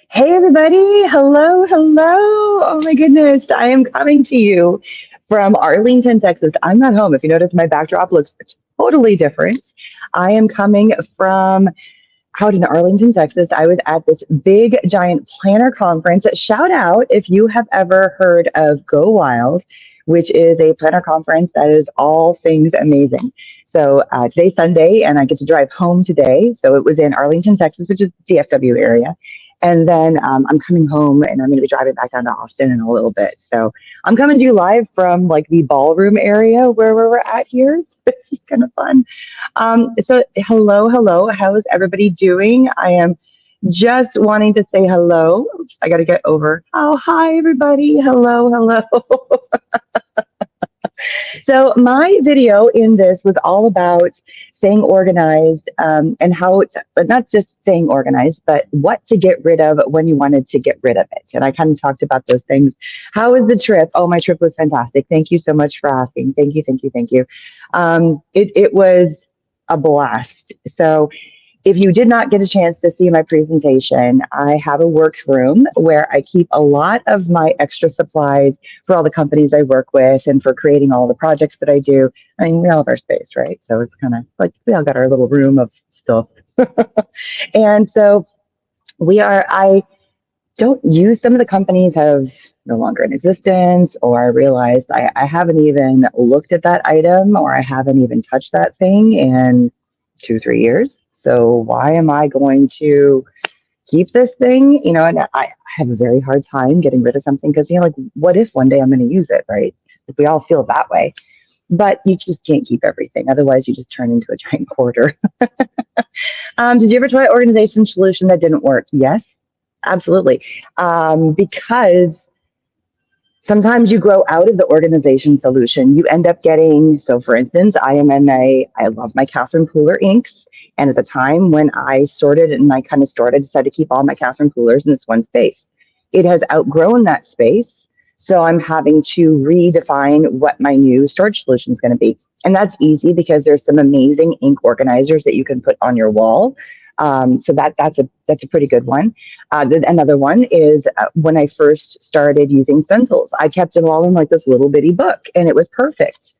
Hey, everybody. Hello, hello. Oh, my goodness. I am coming to you from Arlington, Texas. I'm not home. If you notice, my backdrop looks totally different. I am coming from out in Arlington, Texas. I was at this big, giant planner conference. Shout out if you have ever heard of Go Wild, which is a planner conference that is all things amazing. So today's Sunday, and I get to drive home today. So it was in Arlington, Texas, which is the DFW area. And then I'm coming home and I'm going to be driving back down to Austin in a little bit. So I'm coming to you live from like the ballroom area where we're at here. It's just kind of fun. So hello, hello. How is everybody doing? I am just wanting to say hello. Oops, I got to get over. Oh, hi, everybody. Hello, hello. So my video in this was all about staying organized and how, but not just staying organized, but what to get rid of when you wanted to get rid of it. And I kind of talked about those things. How was the trip? Oh, my trip was fantastic. Thank you so much for asking. Thank you, thank you, thank you. It was a blast. So if you did not get a chance to see my presentation, I have a workroom where I keep a lot of my extra supplies for all the companies I work with and for creating all the projects that I do. I mean, we all have our space, right? So it's kind of like we all got our little room of stuff. And so I don't use some of the companies have no longer in existence, or I realized I haven't even looked at that item or I haven't even touched that thing in 2, 3 years. So why am I going to keep this thing? And I have a very hard time getting rid of something because, like, what if one day I'm going to use it, right? Like, we all feel that way. But you just can't keep everything. Otherwise, you just turn into a giant hoarder. Did you ever try an organization solution that didn't work? Yes, absolutely. Because sometimes you grow out of the organization solution. You end up getting, so for instance, I love my Catherine Pooler inks. And at the time when I sorted and I kind of stored, I decided to keep all my Catherine Poolers in this one space. It has outgrown that space. So I'm having to redefine what my new storage solution is going to be. And that's easy because there's some amazing ink organizers that you can put on your wall. So that's a pretty good one. Another one is when I first started using stencils, I kept them all in like this little bitty book, and it was perfect.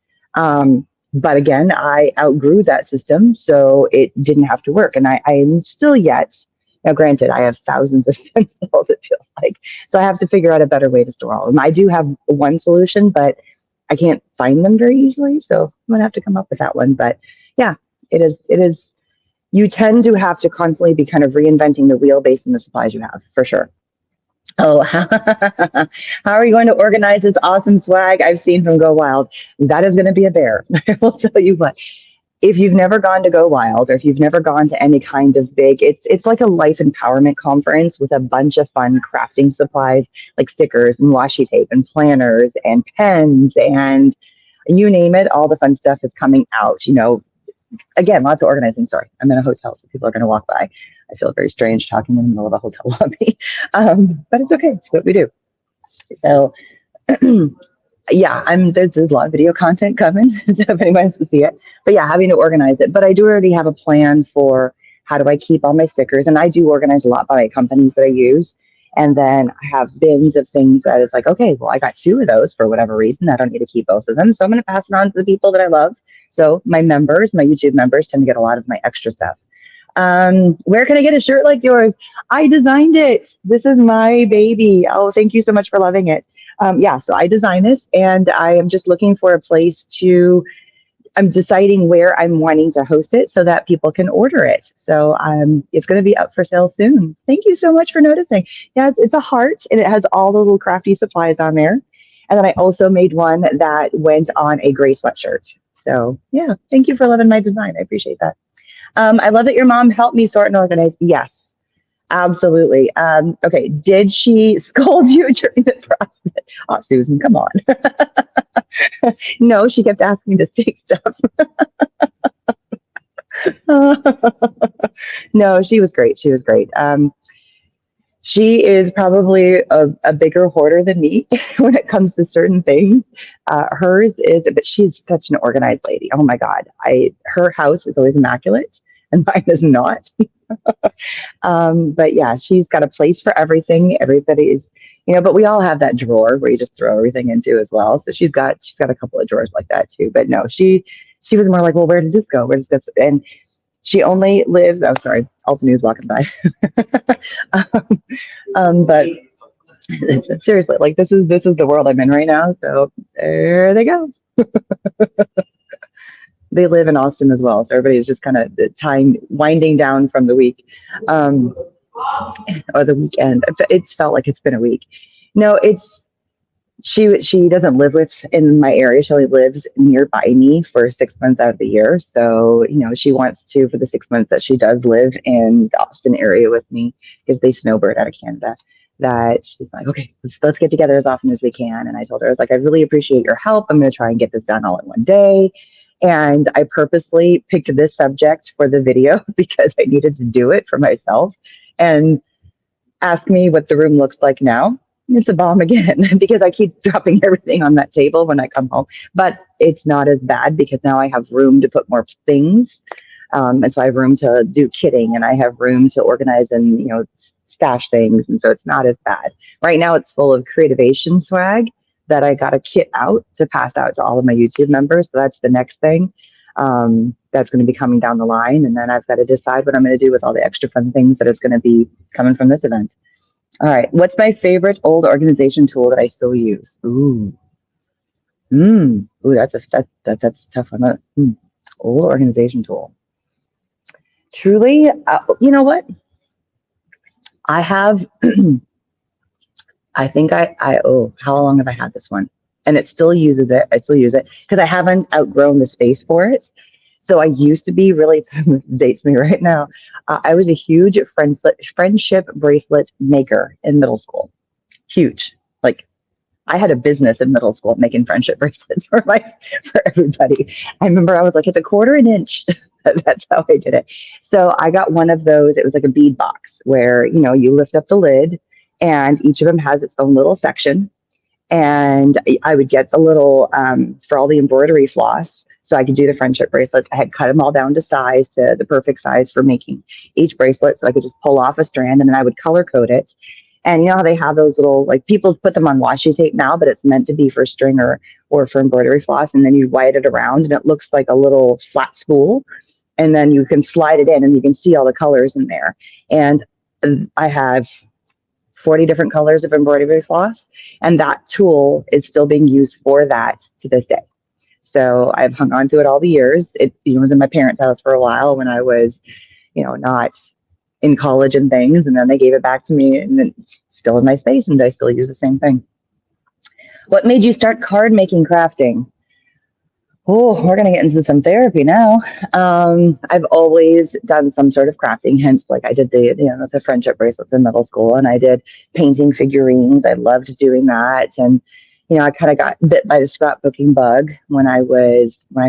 But again, I outgrew that system, so it didn't have to work. And I am still yet. Now, granted, I have thousands of stencils, it feels like. So I have to figure out a better way to store all of them. I do have one solution, but I can't find them very easily. So I'm going to have to come up with that one. But yeah, it is you tend to have to constantly be kind of reinventing the wheel based on the supplies you have, for sure. Oh, how are you going to organize this awesome swag I've seen from Go Wild? That is going to be a bear. I will tell you what. If you've never gone to Go Wild, or if you've never gone to any kind of big, it's like a life empowerment conference with a bunch of fun crafting supplies like stickers and washi tape and planners and pens and you name it. All the fun stuff is coming out. Again, lots of organizing. Sorry, I'm in a hotel, so people are going to walk by. I feel very strange talking in the middle of a hotel lobby, but it's okay. It's what we do. So, yeah, there's a lot of video content coming, so if anyone wants to see it. But yeah, having to organize it. But I do already have a plan for how do I keep all my stickers, and I do organize a lot by companies that I use. And then I have bins of things that is like, okay, well, I got two of those for whatever reason. I don't need to keep both of them. So I'm going to pass it on to the people that I love. So my members, my YouTube members tend to get a lot of my extra stuff. Where can I get a shirt like yours? I designed it. This is my baby. Oh, thank you so much for loving it. Yeah, so I designed this and I am just looking for a place I'm deciding where I'm wanting to host it so that people can order it. So it's going to be up for sale soon. Thank you so much for noticing. Yeah, it's a heart and it has all the little crafty supplies on there. And then I also made one that went on a gray sweatshirt. So yeah, thank you for loving my design. I appreciate that. I love that your mom helped me sort and organize. Yes, absolutely. Okay, did she scold you during the process? Oh, Susan, come on. No, she kept asking me to take stuff. No, she was great. She was great. She is probably a bigger hoarder than me when it comes to certain things. Hers is, but she's such an organized lady. Oh my God. Her house is always immaculate and mine is not. But yeah, she's got a place for everything. Everybody is, but we all have that drawer where you just throw everything into as well. So she's got a couple of drawers like that too. But no, she was more like, well, where does this go? Where does this? And she only lives. Oh, sorry, Alta News walking by. um, but seriously, like this is the world I'm in right now. So there they go. They live in Austin as well, so everybody's just kind of winding down from the week, um, or the weekend. It's felt like it's been a week. No, it's she doesn't live in my area. She only lives nearby me for 6 months out of the year. So she wants to, for the 6 months that she does live in the Austin area with me, because they snowbird out of Canada. That she's like, okay, let's get together as often as we can. And I told her, I was like, I really appreciate your help. I'm going to try and get this done all in one day. And I purposely picked this subject for the video because I needed to do it for myself. And ask me what the room looks like now. It's a bomb again because I keep dropping everything on that table when I come home. But it's not as bad because now I have room to put more things. And so I have room to do kitting, and I have room to organize and, stash things. And so it's not as bad. Right now it's full of Creativation swag that I got a kit out to pass out to all of my YouTube members. So that's the next thing. That's going to be coming down the line. And then I've got to decide what I'm going to do with all the extra fun things that is going to be coming from this event. All right. What's my favorite old organization tool that I still use? Ooh. Ooh, that's a tough one. Old organization tool. Truly, you know what? I have, I think how long have I had this one? And it still uses it. I still use it because I haven't outgrown the space for it. So I used to be really, this dates me right now. I was a huge friendship bracelet maker in middle school. Huge. Like, I had a business in middle school making friendship bracelets for everybody. I remember I was like, it's a quarter an inch. That's how I did it. So I got one of those. It was like a bead box where, you lift up the lid and each of them has its own little section. And I would get the little, for all the embroidery floss, so I could do the friendship bracelets. I had cut them all down to size, to the perfect size for making each bracelet. So I could just pull off a strand and then I would color code it. And you know how they have those little, like, people put them on washi tape now, but it's meant to be for string or for embroidery floss. And then you wide it around and it looks like a little flat spool. And then you can slide it in and you can see all the colors in there. And I have 40 different colors of embroidery floss. And that tool is still being used for that to this day. So I've hung on to it all the years. It was in my parents' house for a while when I was, not in college and things. And then they gave it back to me, and then it's still in my space, and I still use the same thing. What made you start card making crafting? Oh, we're going to get into some therapy now. I've always done some sort of crafting, hence like I did the friendship bracelets in middle school, and I did painting figurines. I loved doing that. And, I kind of got bit by the scrapbooking bug when I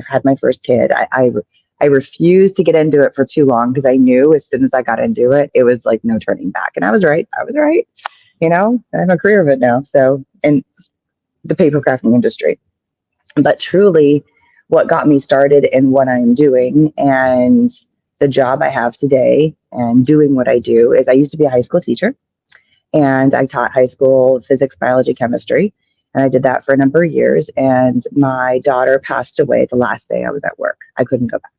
had my first kid. I refused to get into it for too long because I knew as soon as I got into it, it was like no turning back. And I was right. I have a career of it now. So, in the paper crafting industry. But truly, what got me started in what I'm doing and the job I have today and doing what I do is I used to be a high school teacher, and I taught high school physics, biology, chemistry. And I did that for a number of years. And my daughter passed away the last day I was at work. I couldn't go back.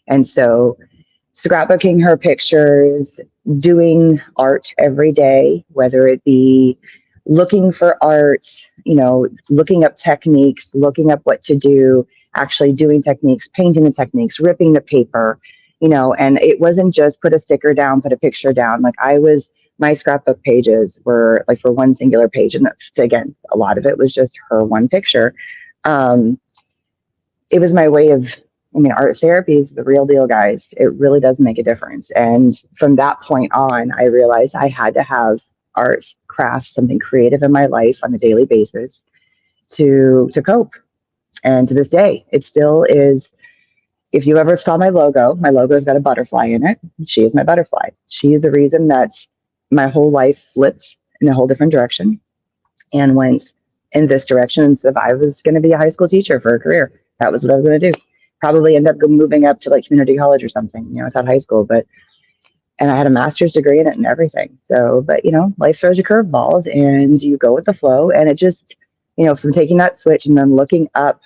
And so scrapbooking her pictures, doing art every day, whether it be looking for art, looking up techniques, looking up what to do, actually doing techniques, painting the techniques, ripping the paper, and it wasn't just put a sticker down, put a picture down. Like my scrapbook pages were like for one singular page. And again, a lot of it was just her one picture. It was my way of, art therapy is the real deal, guys. It really does make a difference. And from that point on, I realized I had to have art, craft, something creative in my life on a daily basis to cope. And to this day, it still is. If you ever saw my logo's got a butterfly in it. She is my butterfly. She is the reason that my whole life flipped in a whole different direction and went in this direction. Instead of I was going to be a high school teacher for a career. That was what I was going to do. Probably end up moving up to like community college or something. I taught high school, but and I had a master's degree in it and everything. So, but life throws you curveballs and you go with the flow. And it just, from taking that switch and then looking up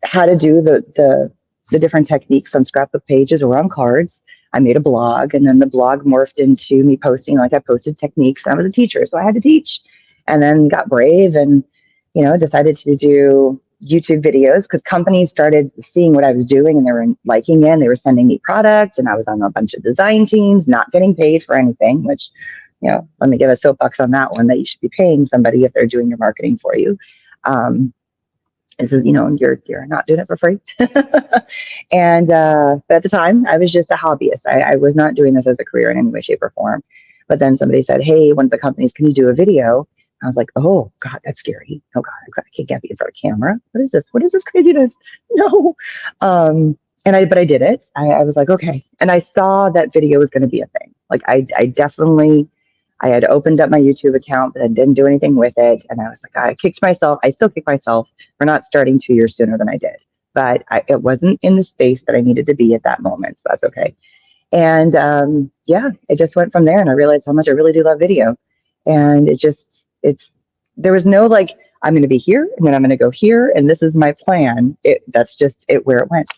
how to do the different techniques on scrapbook pages or on cards. I made a blog, and then the blog morphed into me posting, like I posted techniques. And I was a teacher, so I had to teach, and then got brave and decided to do YouTube videos because companies started seeing what I was doing and they were liking it. And they were sending me product, and I was on a bunch of design teams, not getting paid for anything. Which, let me give a soapbox on that one, that you should be paying somebody if they're doing your marketing for you. This is, you're not doing it for free. And but at the time, I was just a hobbyist. I was not doing this as a career in any way, shape, or form. But then somebody said, "Hey, one of the companies, can you do a video?" I was like, "Oh God, that's scary. Oh God, I can't be in front of camera. What is this? What is this craziness?" No. But I did it. I was like, okay. And I saw that video was going to be a thing. Like I definitely, I had opened up my YouTube account, but I didn't do anything with it. And I was like, I still kick myself for not starting 2 years sooner than I did. But it wasn't in the space that I needed to be at that moment. So that's okay. And yeah, it just went from there. And I realized how much I really do love video. And there was no like, I'm going to be here and then I'm going to go here. And this is my plan. That's just where it went.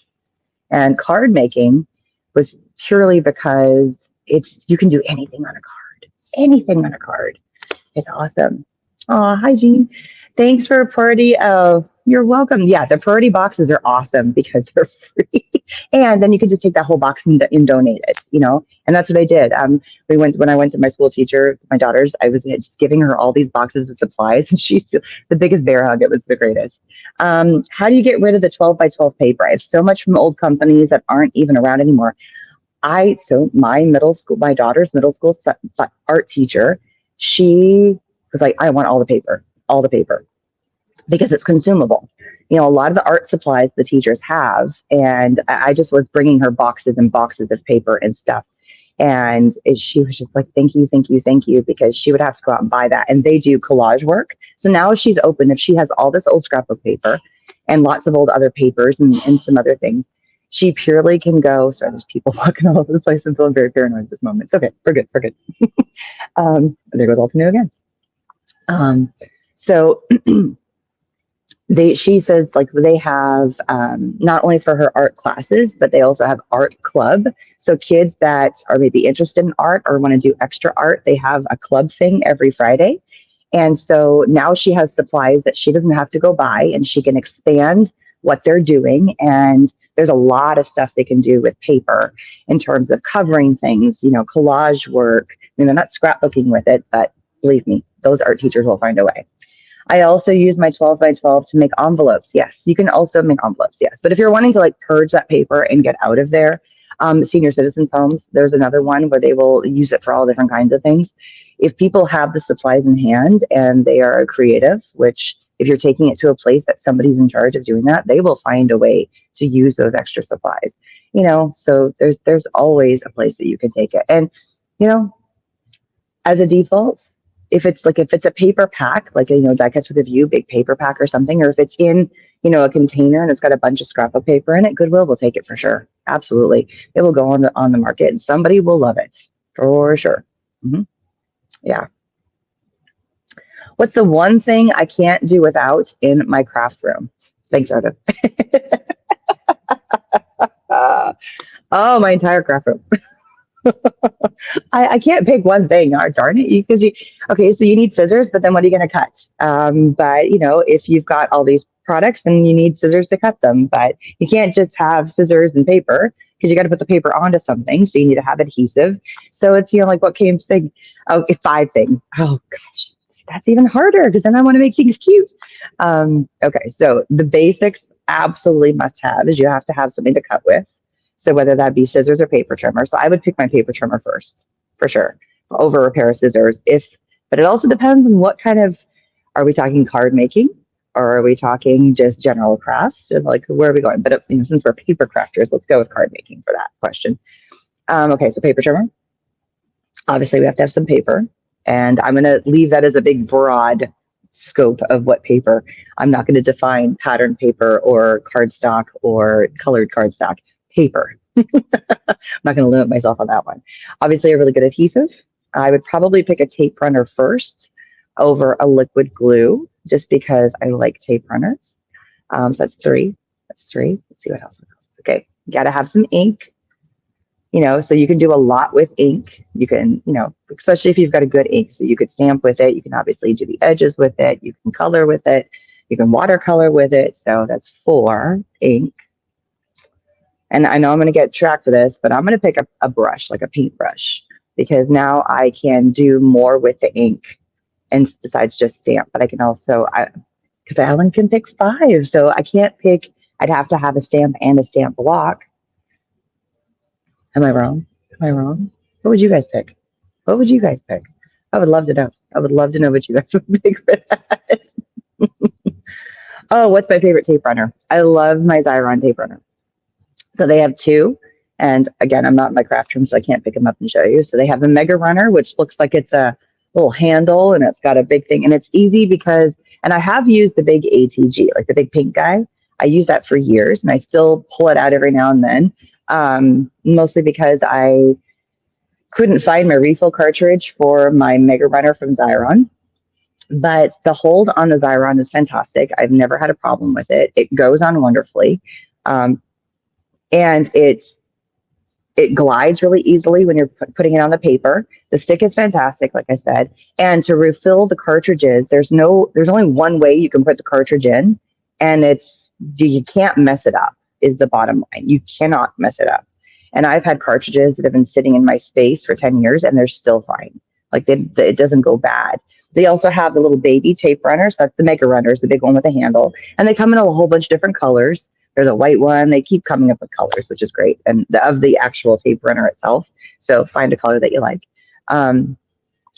And card making was purely because you can do anything on a card. Anything on a card. It's awesome. Oh, hi, Jean. Thanks for a party. Oh, you're welcome. Yeah, the priority boxes are awesome because they're free. And then you can just take that whole box and donate it, And that's what I did. When I went to my school teacher, my daughter's, I was just giving her all these boxes of supplies, and she's the biggest bear hug. It was the greatest. How do you get rid of the 12 by 12 paper? I have so much from old companies that aren't even around anymore. So my daughter's middle school art teacher, she was like, I want all the paper, because it's consumable. A lot of the art supplies the teachers have, and I just was bringing her boxes and boxes of paper and stuff. And she was just like, thank you, thank you, thank you, because she would have to go out and buy that. And they do collage work. So now she's open. If she has all this old scrapbook paper and lots of old other papers and some other things, she purely can go. Sorry, there's people walking all over the place. I'm feeling very paranoid at this moment. It's okay. We're good. We're good. There goes Altonio again. So she says like they have not only for her art classes, but they also have art club. So kids that are maybe interested in art or want to do extra art, they have a club thing every Friday. And so now she has supplies that she doesn't have to go buy, and she can expand what they're doing. And there's a lot of stuff they can do with paper in terms of covering things, collage work. I mean, they're not scrapbooking with it, but believe me, those art teachers will find a way. I also use my 12 by 12 to make envelopes. Yes, you can also make envelopes. Yes, but if you're wanting to like purge that paper and get out of there, senior citizens homes, there's another one where they will use it for all different kinds of things. If people have the supplies in hand and they are creative, which if you're taking it to a place that somebody's in charge of doing that, they will find a way to use those extra supplies. So there's always a place that you can take it. And as a default, if it's a paper pack, like Die Cuts with a View, big paper pack or something, or if it's in, a container and it's got a bunch of scrapbook paper in it, Goodwill will take it for sure. Absolutely. It will go on the market and somebody will love it for sure. Mm-hmm. Yeah. What's the one thing I can't do without in my craft room? Thanks, Rhoda. Oh, my entire craft room. I can't pick one thing. Darn it! Okay, so you need scissors, but then what are you going to cut? But if you've got all these products, then you need scissors to cut them. But you can't just have scissors and paper because you got to put the paper onto something. So you need to have adhesive. So it's like what came thing? Oh, 5 things. Oh gosh, that's even harder because then I want to make things cute. Okay, so the basics absolutely must have is you have to have something to cut with. So whether that be scissors or paper trimmer. So I would pick my paper trimmer first, for sure, over a pair of scissors. But it also depends on what kind of, are we talking card making or are we talking just general crafts? And like, where are we going? But since we're paper crafters, let's go with card making for that question. Okay, so paper trimmer. Obviously, we have to have some paper. And I'm going to leave that as a big, broad scope of what paper. I'm not going to define pattern paper or cardstock or colored cardstock. Paper. I'm not going to limit myself on that one. Obviously, a really good adhesive. I would probably pick a tape runner first over a liquid glue, just because I like tape runners. So that's three. That's three. Let's see what else. Okay, you got to have some ink. So you can do a lot with ink. You can, especially if you've got a good ink. So you could stamp with it. You can obviously do the edges with it. You can color with it. You can watercolor with it. So that's 4 ink. And I know I'm going to get tracked for this, but I'm going to pick a brush, like a paintbrush, because now I can do more with the ink and besides just stamp. But I can also, because I only can pick 5, so I can't pick. I'd have to have a stamp and a stamp block. Am I wrong? Am I wrong? What would you guys pick? What would you guys pick? I would love to know. I would love to know what you guys would pick for that. Oh, what's my favorite tape runner? I love my Xyron tape runner. So they have 2. And again, I'm not in my craft room, so I can't pick them up and show you. So they have the Mega Runner, which looks like it's a little handle and it's got a big thing. And it's easy because, and I have used the big ATG, like the big pink guy. I use that for years and I still pull it out every now and then. Mostly because I couldn't find my refill cartridge for my Mega Runner from Xyron. But the hold on the Xyron is fantastic. I've never had a problem with it. It goes on wonderfully. And it glides really easily when you're putting it on the paper. The stick is fantastic, like I said. And to refill the cartridges, there's only one way you can put the cartridge in, and you can't mess it up, is the bottom line. You cannot mess it up. And I've had cartridges that have been sitting in my space for 10 years and they're still fine. Like it doesn't go bad. They also have the little baby tape runners. That's the Mega Runners, the big one with a handle. And they come in a whole bunch of different colors. There's a white one. They keep coming up with colors, which is great. And of the actual tape runner itself. So find a color that you like. And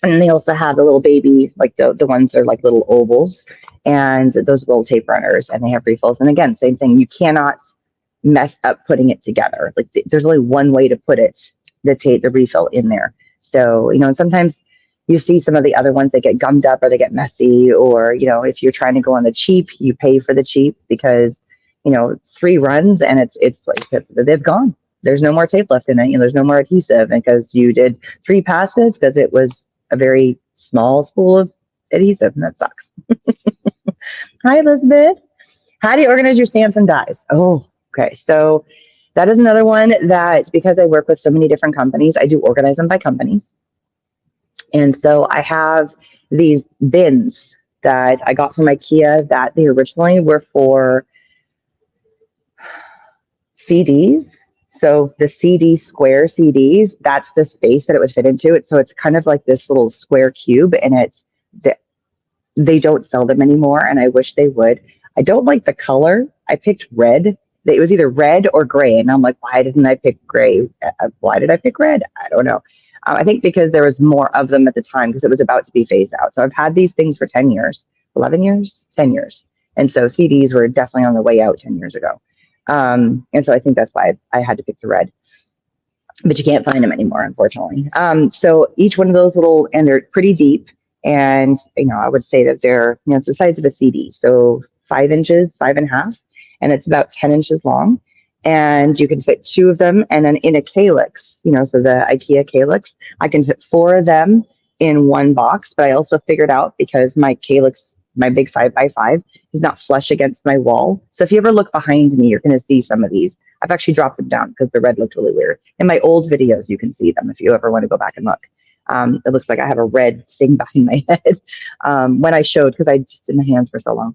they also have the little baby, like the ones that are like little ovals. And those little tape runners. And they have refills. And again, same thing. You cannot mess up putting it together. Like there's only one way to put it, the refill in there. So, sometimes you see some of the other ones that get gummed up or they get messy, or, if you're trying to go on the cheap, you pay for the cheap because, 3 runs and it's like, it's gone. There's no more tape left in it. There's no more adhesive because you did 3 passes because it was a very small spool of adhesive, and that sucks. Hi, Elizabeth. How do you organize your stamps and dies? Oh, okay. So that is another one that, because I work with so many different companies, I do organize them by companies. And so I have these bins that I got from IKEA that they originally were for CDs. So the square CDs, that's the space that it would fit into. So it's kind of like this little square cube, and they don't sell them anymore, and I wish they would. I don't like the color. I picked red. It was either red or gray, and I'm like, why didn't I pick gray? Why did I pick red? I don't know. I think because there was more of them at the time because it was about to be phased out. So I've had these things for 10 years, 11 years, 10 years. And so CDs were definitely on the way out 10 years ago. And so I think that's why I had to pick the red. But you can't find them anymore, unfortunately. So each one of those and they're pretty deep. And, I would say that they're, it's the size of a CD. So 5 inches, 5.5, and it's about 10 inches long. And you can fit 2 of them. And then in a calyx, so the IKEA calyx, I can fit 4 of them in one box. But I also figured out, because my calyx, my big 5x5, is not flush against my wall. So if you ever look behind me, you're going to see some of these. I've actually dropped them down because the red looked really weird. In my old videos, you can see them if you ever want to go back and look. It looks like I have a red thing behind my head when I showed, because I just in the hands for so long.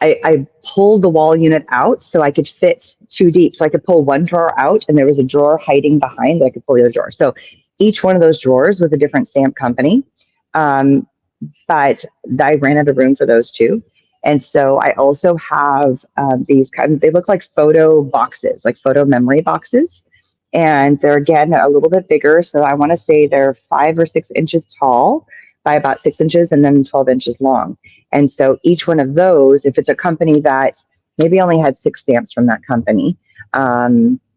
I pulled the wall unit out so I could fit 2 deep. So I could pull one drawer out, and there was a drawer hiding behind that I could pull the other drawer. So each one of those drawers was a different stamp company. But I ran out of room for those 2. And so I also have these they look like photo boxes, like photo memory boxes. And they're, again, a little bit bigger. So I want to say they're 5 or 6 inches tall by about 6 inches and then 12 inches long. And so each one of those, if it's a company that maybe only had 6 stamps from that company,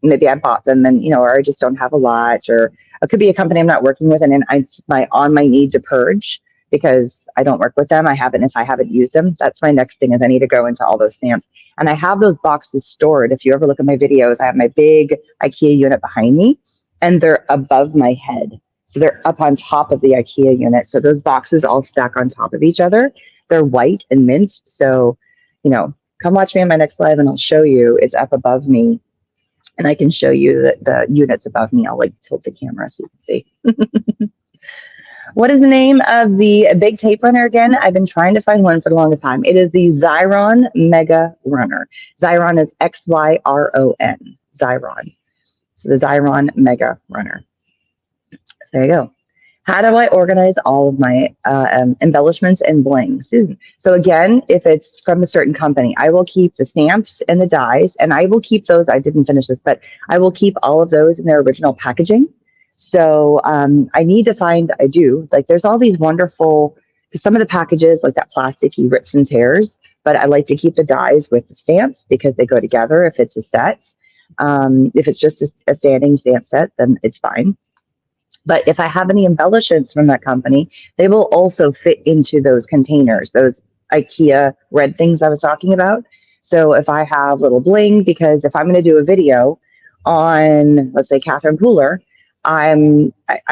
maybe I bought them and, or I just don't have a lot, or it could be a company I'm not working with and I'm on my need to purge because I don't work with them. I haven't, if I haven't used them. That's my next thing is I need to go into all those stamps. And I have those boxes stored. If you ever look at my videos, I have my big IKEA unit behind me and they're above my head. So they're up on top of the IKEA unit. So those boxes all stack on top of each other. They're white and mint. So, you know, come watch me on my next live and I'll show you. It's up above me. And I can show you the units above me. I'll like tilt the camera so you can see. What is the name of the big tape runner again? I've been trying to find one for the longest time. It is the Xyron Mega Runner. Xyron is Xyron. Xyron. So the Xyron Mega Runner. So there you go. How do I organize all of my embellishments and bling? Susan. So again, if it's from a certain company, I will keep the stamps and the dies, and I will keep those. I didn't finish this, but I will keep all of those in their original packaging. So I need to find, I do, like there's all these wonderful, some of the packages, like that plastic, he rips and tears, but I like to keep the dies with the stamps because they go together if it's a set. If it's just a standing stamp set, then it's fine. But if I have any embellishments from that company, they will also fit into those containers, those IKEA red things I was talking about. So if I have little bling, because if I'm going to do a video on, let's say, Catherine Pooler, I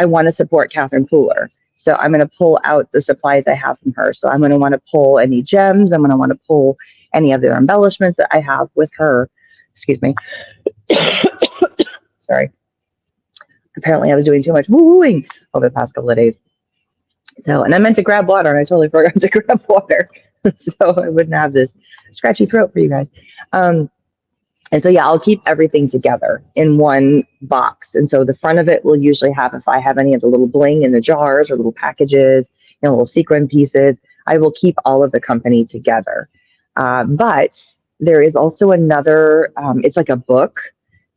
want to support Catherine Pooler. So I'm going to pull out the supplies I have from her. So I'm going to want to pull any gems. I'm going to want to pull any of their embellishments that I have with her. Excuse me. Sorry. Apparently I was doing too much wooing over the past couple of days. So, and I meant to grab water and I totally forgot to grab water. So I wouldn't have this scratchy throat for you guys. And so, yeah, I'll keep everything together in one box. And so the front of it will usually have, if I have any of the little bling in the jars or little packages, you know, little sequin pieces, I will keep all of the company together. But there is also another, it's like a book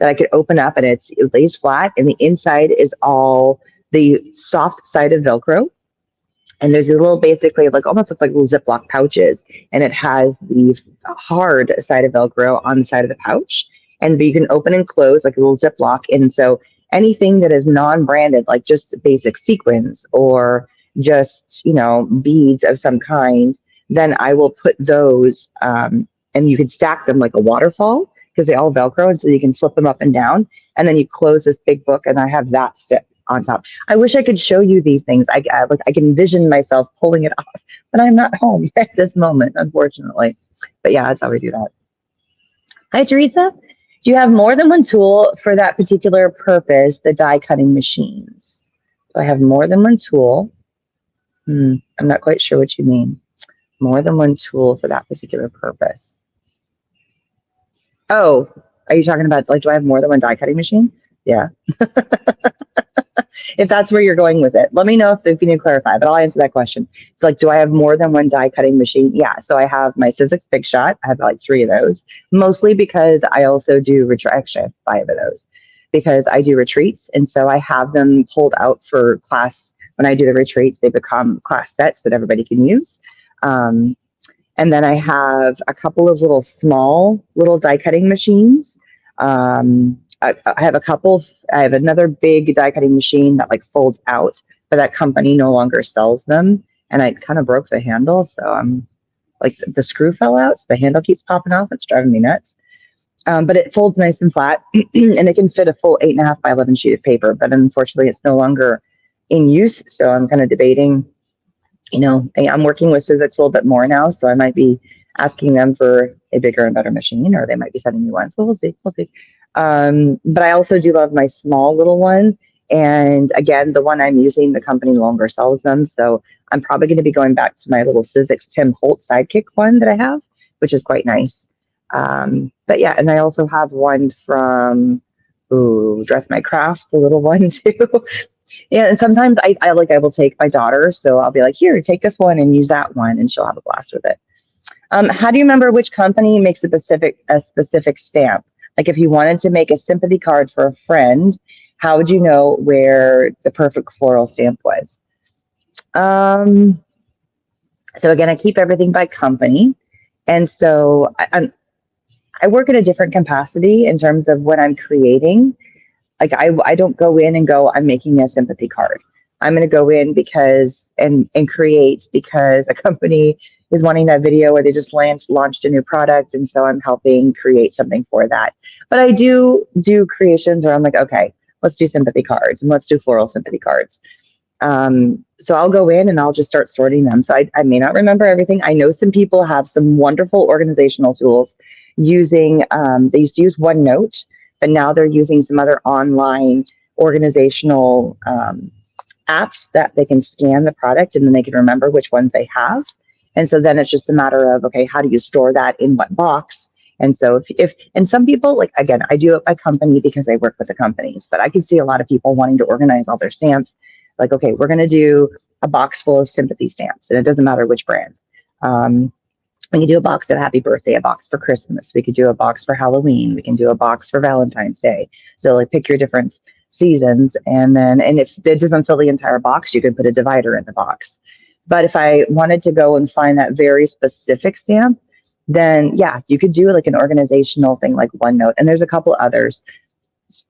that I could open up and it lays flat and the inside is all the soft side of Velcro. And there's a little, basically like almost looks like little Ziploc pouches, and it has the hard side of Velcro on the side of the pouch, and you can open and close like a little Ziploc. And so anything that is non-branded, like just basic sequins or just, you know, beads of some kind, then I will put those, and you can stack them like a waterfall because they all Velcro, and so you can flip them up and down, and then you close this big book, and I have that sit on top. I wish I could show you these things. I can envision myself pulling it off, but I'm not home at this moment, unfortunately. But yeah, that's how we do that. Hi, Teresa. Do you have more than one tool for that particular purpose, the die cutting machines? Do I have more than one tool? I'm not quite sure what you mean. More than one tool for that particular purpose. Oh, are you talking about, like, do I have more than one die cutting machine? Yeah. If that's where you're going with it, let me know if you need to clarify, but I'll answer that question. It's like, do I have more than one die cutting machine? Yeah. So I have my Sizzix Big Shot. I have like 3 of those, mostly because I also do actually I have 5 of those because I do retreats. And so I have them pulled out for class. When I do the retreats, they become class sets that everybody can use. And then I have a couple of little die cutting machines. I have a couple. I have another big die cutting machine that like folds out, but that company no longer sells them. And I kind of broke the handle, so I'm like the screw fell out. So the handle keeps popping off. It's driving me nuts. But it folds nice and flat, and it can fit a full 8.5 by 11 sheet of paper. But unfortunately, it's no longer in use. So I'm kind of debating. You know, I'm working with Sizzix a little bit more now, so I might be asking them for a bigger and better machine, or they might be sending me one. So we'll see. We'll see. But I also do love my small little one. And again, the one I'm using, the company no longer sells them. So I'm probably going to be going back to my little Sizzix Tim Holtz Sidekick one that I have, which is quite nice. But yeah, and I also have one from Dress My Craft, the little one too. Yeah, and sometimes I will take my daughter, so I'll be like, here, take this one and use that one, and she'll have a blast with it. How do you remember which company makes a specific stamp? Like if you wanted to make a sympathy card for a friend, how would you know where the perfect floral stamp was? So again, I keep everything by company. And so I work in a different capacity in terms of when I'm creating. Like I don't go in and go, I'm making a sympathy card. I'm going to go in because and create because a company is wanting that video, or they just launched a new product, and so I'm helping create something for that. But I do creations where I'm like, okay, let's do sympathy cards and let's do floral sympathy cards. So I'll go in and I'll just start sorting them. So I may not remember everything. I know some people have some wonderful organizational tools using, they used to use OneNote, but now they're using some other online organizational apps that they can scan the product and then they can remember which ones they have. And so then it's just a matter of, okay, how do you store that in what box? And so if and some people, like, again, I do it by company because I work with the companies, but I can see a lot of people wanting to organize all their stamps. Like, okay, we're going to do a box full of sympathy stamps, and it doesn't matter which brand. We can do a box of happy birthday, a box for Christmas. We could do a box for Halloween. We can do a box for Valentine's Day. So like pick your different seasons, and if it doesn't fill the entire box, you can put a divider in the box. But if I wanted to go and find that very specific stamp, then yeah, you could do like an organizational thing like OneNote. And there's a couple others.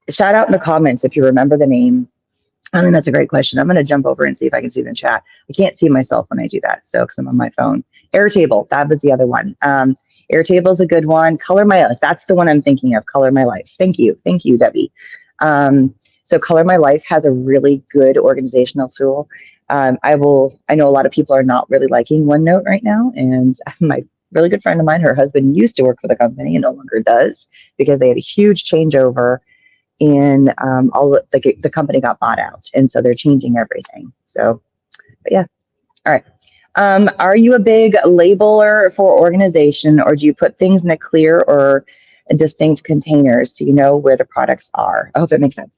Shout out in the comments if you remember the name. I think that's a great question. I'm going to jump over and see if I can see the chat. I can't see myself when I do that, so because I'm on my phone. Airtable, that was the other one. Airtable is a good one. Color My Life, that's the one I'm thinking of. Color My Life. Thank you, Debbie. So Color My Life has a really good organizational tool. I know a lot of people are not really liking OneNote right now, and my really good friend of mine, her husband used to work for the company and no longer does because they had a huge changeover in the company got bought out, and so they're changing everything. So, but yeah, all right. Are you a big labeler for organization, or do you put things in a clear or a distinct containers so you know where the products are? I hope that makes sense.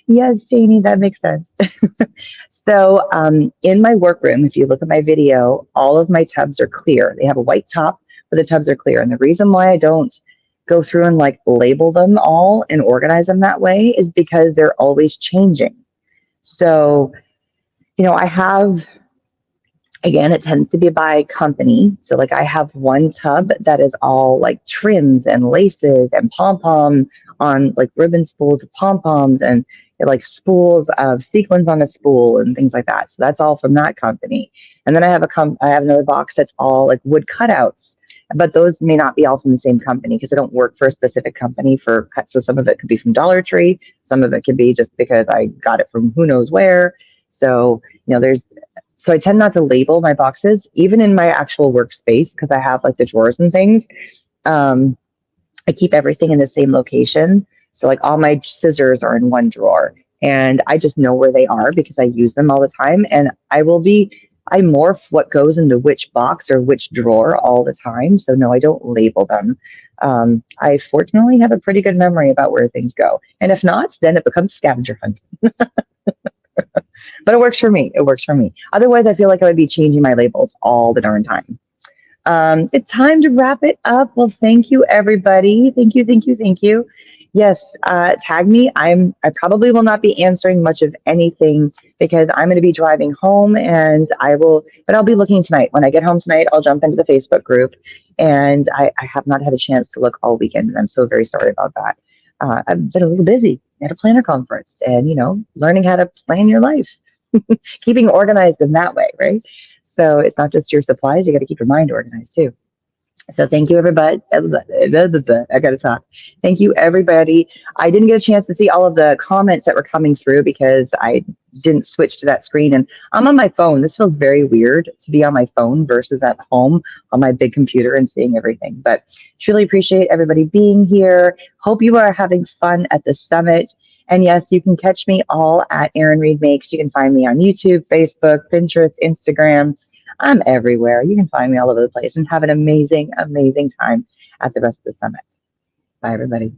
Yes, Janie, that makes sense. So in my workroom, if you look at my video, all of my tubs are clear. They have a white top, but the tubs are clear. And the reason why I don't go through and like label them all and organize them that way is because they're always changing. So, I have, again, it tends to be by company. So like I have one tub that is all like trims and laces and pom-pom on like ribbon spools of pom-poms and like spools of sequins on a spool and things like that. So that's all from that company. And then I have another box that's all like wood cutouts, but those may not be all from the same company because I don't work for a specific company for cuts. So some of it could be from Dollar Tree. Some of it could be just because I got it from who knows where. So, so I tend not to label my boxes, even in my actual workspace, because I have like the drawers and things. I keep everything in the same location. So like all my scissors are in one drawer and I just know where they are because I use them all the time. And I morph what goes into which box or which drawer all the time. So no, I don't label them. I fortunately have a pretty good memory about where things go. And if not, then it becomes scavenger hunt. But it works for me. It works for me. Otherwise, I feel like I would be changing my labels all the darn time. It's time to wrap it up. Well, thank you, everybody. Thank you, thank you, thank you. Yes, tag me. I probably will not be answering much of anything because I'm going to be driving home, and but I'll be looking tonight. When I get home tonight, I'll jump into the Facebook group, and I have not had a chance to look all weekend, and I'm so very sorry about that. I've been a little busy at a planner conference and, learning how to plan your life, keeping organized in that way, right? So it's not just your supplies, you got to keep your mind organized too. So thank you, everybody. I got to talk. Thank you, everybody. I didn't get a chance to see all of the comments that were coming through because I didn't switch to that screen. And I'm on my phone. This feels very weird to be on my phone versus at home on my big computer and seeing everything. But truly appreciate everybody being here. Hope you are having fun at the summit. And yes, you can catch me all at Erin Reed Makes. You can find me on YouTube, Facebook, Pinterest, Instagram. I'm everywhere. You can find me all over the place and have an amazing, amazing time at the rest of the summit. Bye, everybody.